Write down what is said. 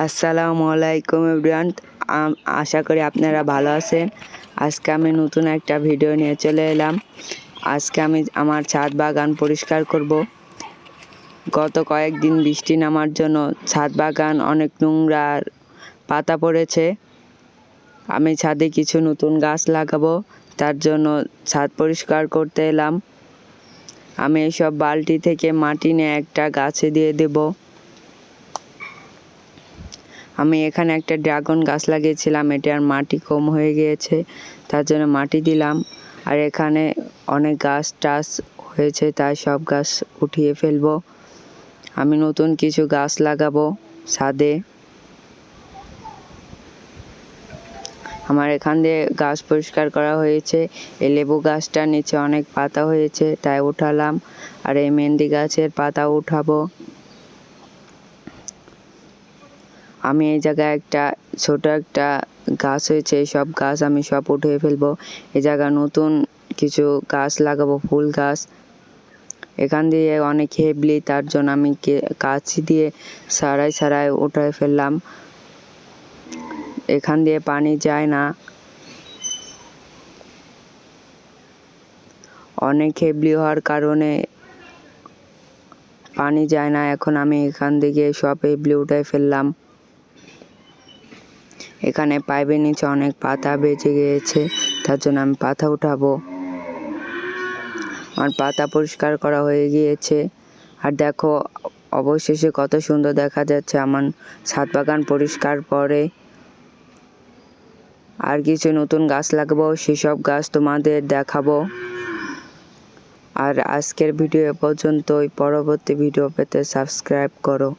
আসসালামু আলাইকুম এভরিওয়ান। আশা করি আপনারা ভালো আছেন। আজকে আমি নতুন একটা ভিডিও নিয়ে চলে এলাম। আজকে আমি আমার ছাদ বাগান পরিষ্কার করব। গত কয়েকদিন বৃষ্টি নামার জন্য ছাদ বাগান অনেক নোংরা পাতা পড়েছে। আমি ছাদে কিছু নতুন গাছ লাগাবো, তার জন্য ছাদ পরিষ্কার করতে এলাম। আমি এইসব বালতি থেকে মাটি নিয়ে একটা গাছে দিয়ে দেব। আমি এখানে একটা ড্রাগন গাছ লাগিয়েছিলাম, এটার মাটি কম হয়ে গিয়েছে, তার জন্য মাটি দিলাম। আর এখানে অনেক গাছ টাছ হয়েছে, তাই সব গাছ উঠিয়ে ফেলবো। আমি নতুন কিছু গাছ লাগাবো ছাদে। আমার এখান দিয়ে গাছ পরিষ্কার করা হয়েছে। এই লেবু গাছটার নিচে অনেক পাতা হয়েছে, তাই উঠালাম। আর এই মেহেন্দি গাছের পাতা উঠাবো। আমি এই জায়গায় একটা ছোট একটা গাছ হয়েছে, এই সব গাছ আমি সব উঠিয়ে ফেলবো। এই জায়গায় নতুন কিছু গাছ লাগাবো, ফুল গাছ। এখান দিয়ে অনেক হেবলি, তার জন্য আমি কাঁচি দিয়ে সারাই উঠিয়ে ফেললাম। এখান দিয়ে পানি যায় না, অনেক হেবলি হওয়ার কারণে পানি যায় না। এখন আমি এখান থেকে সব হেবলি উঠে ফেললাম। এখানে পাইপের নিচে অনেক পাতা বেঁচে গিয়েছে, তার জন্য আমি পাতা উঠাবো। আমার পাতা পরিষ্কার করা হয়ে গিয়েছে। আর দেখো অবশেষে কত সুন্দর দেখা যাচ্ছে আমার ছাদ বাগান পরিষ্কার পরে। আর কিছু নতুন গাছ লাগাবো, সেসব গাছ তোমাদের দেখাবো। আর আজকের ভিডিও পর্যন্তই। পরবর্তী ভিডিও পেতে সাবস্ক্রাইব করো।